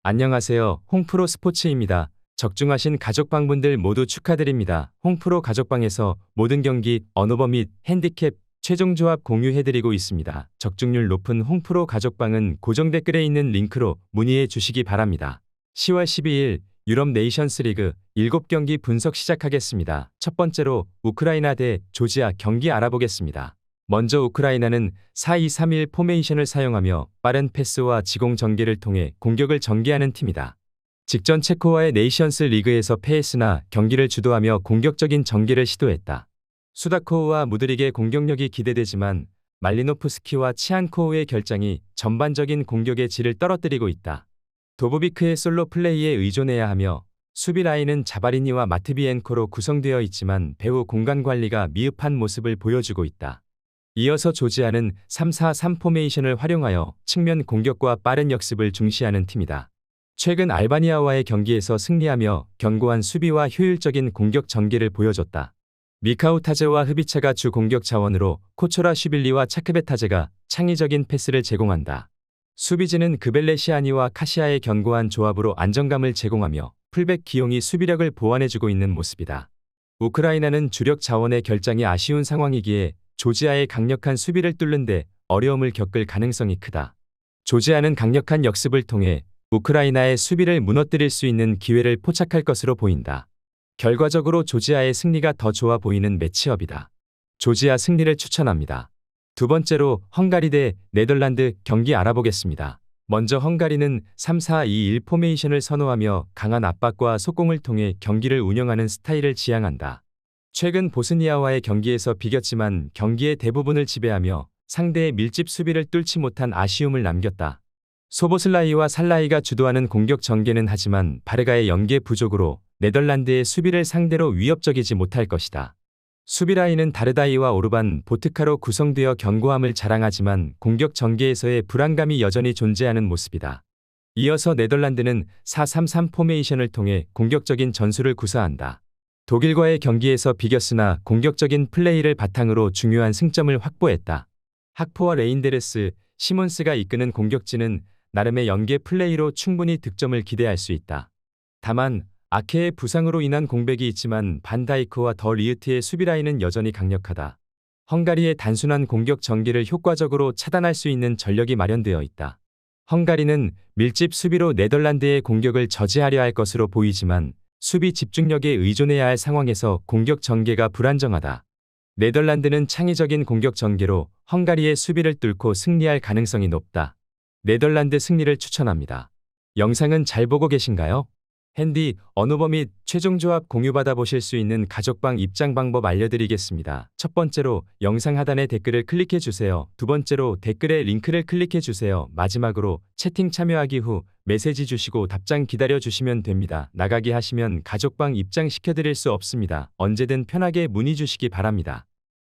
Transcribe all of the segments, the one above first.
안녕하세요. 홍프로 스포츠입니다. 적중하신 가족방분들 모두 축하드립니다. 홍프로 가족방에서 모든 경기, 언오버 및 핸디캡, 최종 조합 공유해드리고 있습니다. 적중률 높은 홍프로 가족방은 고정 댓글에 있는 링크로 문의해 주시기 바랍니다. 10월 12일 유럽 네이션스 리그 7경기 분석 시작하겠습니다. 첫 번째로 우크라이나 대 조지아 경기 알아보겠습니다. 먼저 우크라이나는 4-2-3-1 포메이션을 사용하며 빠른 패스와 지공 전개를 통해 공격을 전개하는 팀이다. 직전 체코와의 네이션스 리그에서 패했으나 경기를 주도하며 공격적인 전개를 시도했다. 수다코우와 무드릭의 공격력이 기대되지만 말리노프스키와 치안코우의 결장이 전반적인 공격의 질을 떨어뜨리고 있다. 도보비크의 솔로 플레이에 의존해야 하며 수비 라인은 자바리니와 마트비엔코로 구성되어 있지만 배후 공간 관리가 미흡한 모습을 보여주고 있다. 이어서 조지아는 3-4-3 포메이션을 활용하여 측면 공격과 빠른 역습을 중시하는 팀이다. 최근 알바니아와의 경기에서 승리하며 견고한 수비와 효율적인 공격 전개를 보여줬다. 미카우타제와 흐비차가 주 공격 자원으로 코초라 슈빌리와 차크베타제가 창의적인 패스를 제공한다. 수비진은 그벨레시아니와 카시아의 견고한 조합으로 안정감을 제공하며 풀백 기용이 수비력을 보완해주고 있는 모습이다. 우크라이나는 주력 자원의 결장이 아쉬운 상황이기에 조지아의 강력한 수비를 뚫는 데 어려움을 겪을 가능성이 크다. 조지아는 강력한 역습을 통해 우크라이나의 수비를 무너뜨릴 수 있는 기회를 포착할 것으로 보인다. 결과적으로 조지아의 승리가 더 좋아 보이는 매치업이다. 조지아 승리를 추천합니다. 두 번째로 헝가리 대 네덜란드 경기 알아보겠습니다. 먼저 헝가리는 3-4-2-1 포메이션을 선호하며 강한 압박과 속공을 통해 경기를 운영하는 스타일을 지향한다. 최근 보스니아와의 경기에서 비겼지만 경기의 대부분을 지배하며 상대의 밀집 수비를 뚫지 못한 아쉬움을 남겼다. 소보슬라이와 살라이가 주도하는 공격 전개는 하지만 바르가의 연계 부족으로 네덜란드의 수비를 상대로 위협적이지 못할 것이다. 수비 라인은 다르다이와 오르반, 보트카로 구성되어 견고함을 자랑하지만 공격 전개에서의 불안감이 여전히 존재하는 모습이다. 이어서 네덜란드는 4-3-3 포메이션을 통해 공격적인 전술을 구사한다. 독일과의 경기에서 비겼으나 공격적인 플레이를 바탕으로 중요한 승점을 확보했다. 학포와 레인데르스, 시몬스가 이끄는 공격진은 나름의 연계 플레이로 충분히 득점을 기대할 수 있다. 다만 아케의 부상으로 인한 공백이 있지만 반다이크와 더 리으트의 수비 라인은 여전히 강력하다. 헝가리의 단순한 공격 전개를 효과적으로 차단할 수 있는 전력이 마련되어 있다. 헝가리는 밀집 수비로 네덜란드의 공격을 저지하려 할 것으로 보이지만 수비 집중력에 의존해야 할 상황에서 공격 전개가 불안정하다. 네덜란드는 창의적인 공격 전개로 헝가리의 수비를 뚫고 승리할 가능성이 높다. 네덜란드 승리를 추천합니다. 영상은 잘 보고 계신가요? 핸디, 언오버 및 최종 조합 공유받아 보실 수 있는 가족방 입장 방법 알려드리겠습니다. 첫 번째로 영상 하단에 댓글을 클릭해 주세요. 두 번째로 댓글에 링크를 클릭해 주세요. 마지막으로 채팅 참여하기 후 메시지 주시고 답장 기다려 주시면 됩니다. 나가기 하시면 가족방 입장 시켜드릴 수 없습니다. 언제든 편하게 문의 주시기 바랍니다.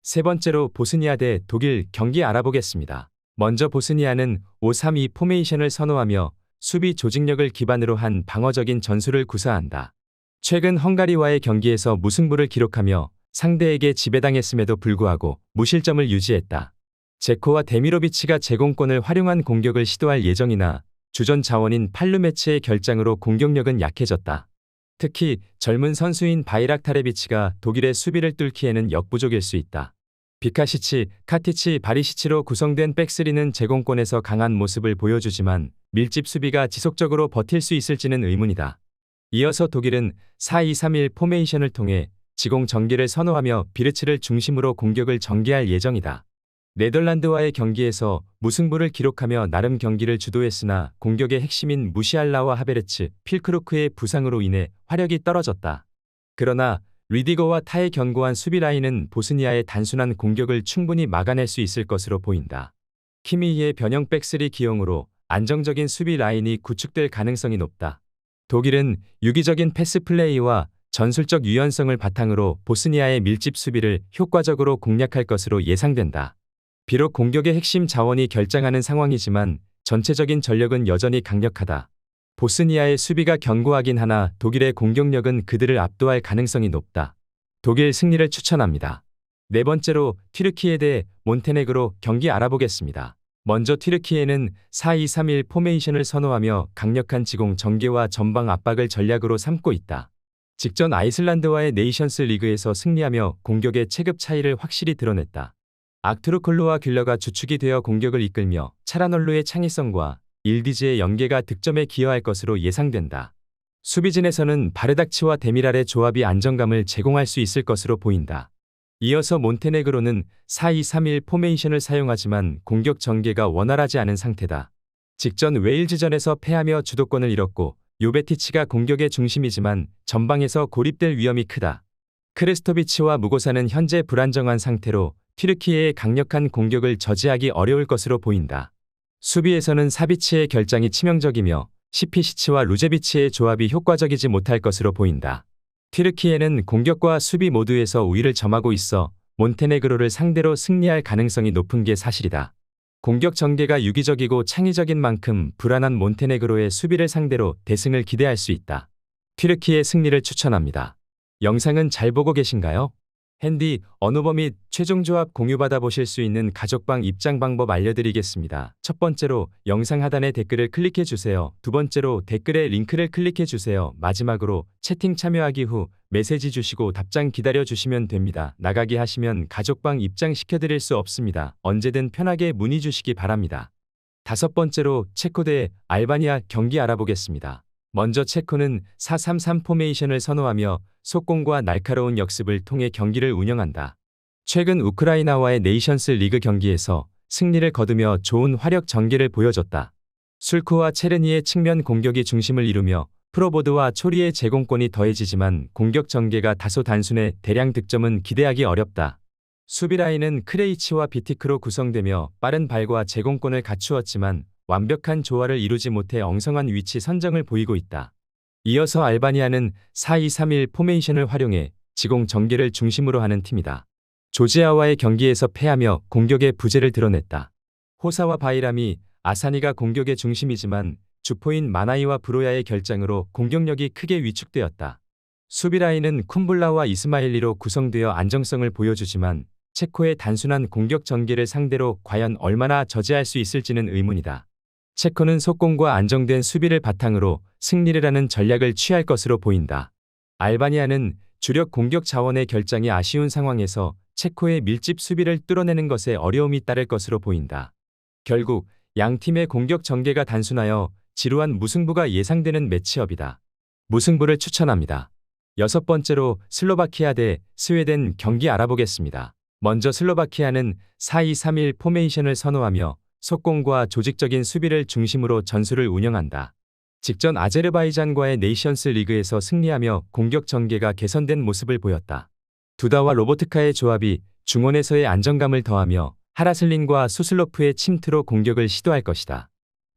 세 번째로 보스니아 대 독일 경기 알아보겠습니다. 먼저 보스니아는 5-3-2 포메이션을 선호하며 수비 조직력을 기반으로 한 방어적인 전술을 구사한다. 최근 헝가리와의 경기에서 무승부를 기록하며 상대에게 지배당했음에도 불구하고 무실점을 유지했다. 제코와 데미로비치가 제공권을 활용한 공격을 시도할 예정이나 주전 자원인 팔루메츠의 결장으로 공격력은 약해졌다. 특히 젊은 선수인 바이락타레비치가 독일의 수비를 뚫기에는 역부족일 수 있다. 비카시치, 카티치, 바리시치로 구성된 백스리는 제공권에서 강한 모습을 보여주지만 밀집 수비가 지속적으로 버틸 수 있을지는 의문이다. 이어서 독일은 4-2-3-1 포메이션을 통해 지공 전개를 선호하며 비르츠를 중심으로 공격을 전개할 예정이다. 네덜란드와의 경기에서 무승부를 기록하며 나름 경기를 주도했으나 공격의 핵심인 무시알라와 하베르츠, 필크루크의 부상으로 인해 화력이 떨어졌다. 그러나 리디거와 타의 견고한 수비 라인은 보스니아의 단순한 공격을 충분히 막아낼 수 있을 것으로 보인다. 키미히의 변형 백스리 기용으로 안정적인 수비 라인이 구축될 가능성이 높다. 독일은 유기적인 패스 플레이와 전술적 유연성을 바탕으로 보스니아의 밀집 수비를 효과적으로 공략할 것으로 예상된다. 비록 공격의 핵심 자원이 결장하는 상황이지만 전체적인 전력은 여전히 강력하다. 보스니아의 수비가 견고하긴 하나 독일의 공격력은 그들을 압도할 가능성이 높다. 독일 승리를 추천합니다. 네 번째로 튀르키예 대 몬테네그로 경기 알아보겠습니다. 먼저 튀르키예는 4-2-3-1 포메이션을 선호하며 강력한 지공 전개와 전방 압박을 전략으로 삼고 있다. 직전 아이슬란드와의 네이션스 리그에서 승리하며 공격의 체급 차이를 확실히 드러냈다. 악투르콜루와 귤러가 주축이 되어 공격을 이끌며 차라놀루의 창의성과 일디즈의 연계가 득점에 기여할 것으로 예상된다. 수비진에서는 바르닥치와 데미랄의 조합이 안정감을 제공할 수 있을 것으로 보인다. 이어서 몬테네그로는 4-2-3-1 포메이션을 사용하지만 공격 전개가 원활하지 않은 상태다. 직전 웨일즈전에서 패하며 주도권을 잃었고 요베티치가 공격의 중심이지만 전방에서 고립될 위험이 크다. 크레스토비치와 무고사는 현재 불안정한 상태로 튀르키예의 강력한 공격을 저지하기 어려울 것으로 보인다. 수비에서는 사비치의 결장이 치명적이며 시피시치와 루제비치의 조합이 효과적이지 못할 것으로 보인다. 튀르키예는 공격과 수비 모두에서 우위를 점하고 있어 몬테네그로를 상대로 승리할 가능성이 높은 게 사실이다. 공격 전개가 유기적이고 창의적인 만큼 불안한 몬테네그로의 수비를 상대로 대승을 기대할 수 있다. 튀르키예 승리를 추천합니다. 영상은 잘 보고 계신가요? 핸디, 언어버 및 최종 조합 공유받아 보실 수 있는 가족방 입장 방법 알려드리겠습니다. 첫 번째로 영상 하단에 댓글을 클릭해 주세요. 두 번째로 댓글에 링크를 클릭해 주세요. 마지막으로 채팅 참여하기 후 메시지 주시고 답장 기다려 주시면 됩니다. 나가기 하시면 가족방 입장 시켜드릴 수 없습니다. 언제든 편하게 문의 주시기 바랍니다. 다섯 번째로 체코 대 알바니아 경기 알아보겠습니다. 먼저 체코는 4-3-3 포메이션을 선호하며 속공과 날카로운 역습을 통해 경기를 운영한다. 최근 우크라이나와의 네이션스 리그 경기에서 승리를 거두며 좋은 화력 전개를 보여줬다. 술크와 체르니의 측면 공격이 중심을 이루며 프로보드와 초리의 제공권이 더해지지만 공격 전개가 다소 단순해 대량 득점은 기대하기 어렵다. 수비 라인은 크레이치와 비티크로 구성되며 빠른 발과 제공권을 갖추었지만 완벽한 조화를 이루지 못해 엉성한 위치 선정을 보이고 있다. 이어서 알바니아는 4-2-3-1 포메이션을 활용해 지공 전개를 중심으로 하는 팀이다. 조지아와의 경기에서 패하며 공격의 부재를 드러냈다. 호사와 바이람이 아사니가 공격의 중심이지만 주포인 마나이와 브로야의 결장으로 공격력이 크게 위축되었다. 수비 라인은 쿰블라와 이스마일리로 구성되어 안정성을 보여주지만 체코의 단순한 공격 전개를 상대로 과연 얼마나 저지할 수 있을지는 의문이다. 체코는 속공과 안정된 수비를 바탕으로 승리를 하는 전략을 취할 것으로 보인다. 알바니아는 주력 공격 자원의 결장이 아쉬운 상황에서 체코의 밀집 수비를 뚫어내는 것에 어려움이 따를 것으로 보인다. 결국 양 팀의 공격 전개가 단순하여 지루한 무승부가 예상되는 매치업이다. 무승부를 추천합니다. 여섯 번째로 슬로바키아 대 스웨덴 경기 알아보겠습니다. 먼저 슬로바키아는 4-2-3-1 포메이션을 선호하며 속공과 조직적인 수비를 중심으로 전술을 운영한다. 직전 아제르바이잔과의 네이션스 리그에서 승리하며 공격 전개가 개선된 모습을 보였다. 두다와 로보트카의 조합이 중원에서의 안정감을 더하며 하라슬린과 수슬로프의 침투로 공격을 시도할 것이다.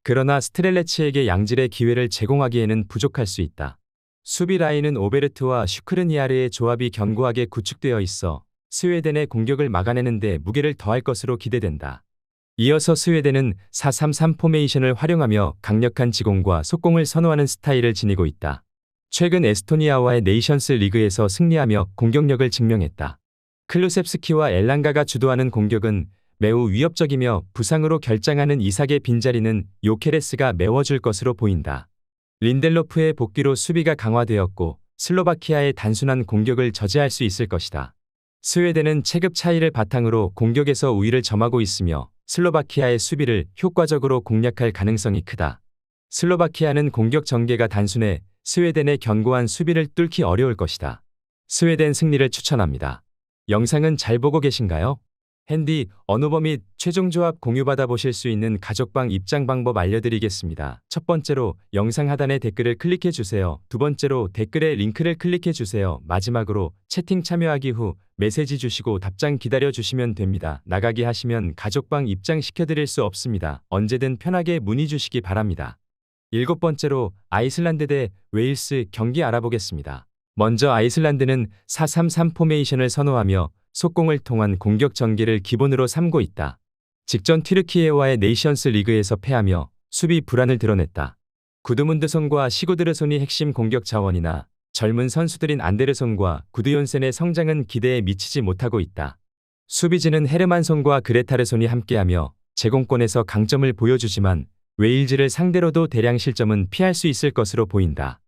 그러나 스트렐레치에게 양질의 기회를 제공하기에는 부족할 수 있다. 수비 라인은 오베르트와 슈크르니아르의 조합이 견고하게 구축되어 있어 스웨덴의 공격을 막아내는 데 무게를 더할 것으로 기대된다. 이어서 스웨덴은 4-3-3 포메이션을 활용하며 강력한 지공과 속공을 선호하는 스타일을 지니고 있다. 최근 에스토니아와의 네이션스 리그에서 승리하며 공격력을 증명했다. 클루셉스키와 엘랑가가 주도하는 공격은 매우 위협적이며 부상으로 결장하는 이삭의 빈자리는 요케레스가 메워줄 것으로 보인다. 린델로프의 복귀로 수비가 강화되었고 슬로바키아의 단순한 공격을 저지할 수 있을 것이다. 스웨덴은 체급 차이를 바탕으로 공격에서 우위를 점하고 있으며 슬로바키아의 수비를 효과적으로 공략할 가능성이 크다. 슬로바키아는 공격 전개가 단순해 스웨덴의 견고한 수비를 뚫기 어려울 것이다. 스웨덴 승리를 추천합니다. 영상은 잘 보고 계신가요? 핸디, 언어버 및 최종 조합 공유받아 보실 수 있는 가족방 입장 방법 알려드리겠습니다. 첫 번째로 영상 하단에 댓글을 클릭해 주세요. 두 번째로 댓글에 링크를 클릭해 주세요. 마지막으로 채팅 참여하기 후 메시지 주시고 답장 기다려 주시면 됩니다. 나가기 하시면 가족방 입장 시켜드릴 수 없습니다. 언제든 편하게 문의 주시기 바랍니다. 일곱 번째로 아이슬란드 대 웨일스 경기 알아보겠습니다. 먼저 아이슬란드는 4-3-3 포메이션을 선호하며 속공을 통한 공격 전개를 기본으로 삼고 있다. 직전 튀르키예와의 네이션스 리그에서 패하며 수비 불안을 드러냈다. 구드문드손과 시고드르손이 핵심 공격 자원이나 젊은 선수들인 안데르손과 구드욘센의 성장은 기대에 미치지 못하고 있다. 수비진은 헤르만손과 그레타르손이 함께하며 제공권에서 강점을 보여주지만 웨일즈를 상대로도 대량 실점은 피할 수 있을 것으로 보인다.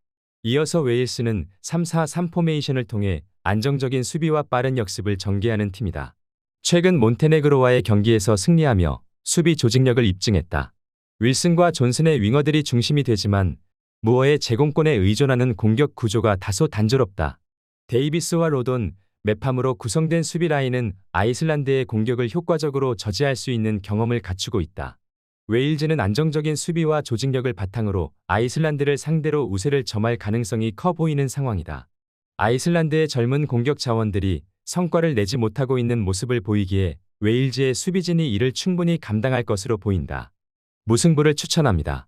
이어서 웨일스는 3-4-3 포메이션을 통해 안정적인 수비와 빠른 역습을 전개하는 팀이다. 최근 몬테네그로와의 경기에서 승리하며 수비 조직력을 입증했다. 윌슨과 존슨의 윙어들이 중심이 되지만 무어의 제공권에 의존하는 공격 구조가 다소 단조롭다. 데이비스와 로돈, 메팜으로 구성된 수비 라인은 아이슬란드의 공격을 효과적으로 저지할 수 있는 경험을 갖추고 있다. 웨일즈는 안정적인 수비와 조직력을 바탕으로 아이슬란드를 상대로 우세를 점할 가능성이 커 보이는 상황이다. 아이슬란드의 젊은 공격 자원들이 성과를 내지 못하고 있는 모습을 보이기에 웨일즈의 수비진이 이를 충분히 감당할 것으로 보인다. 무승부를 추천합니다.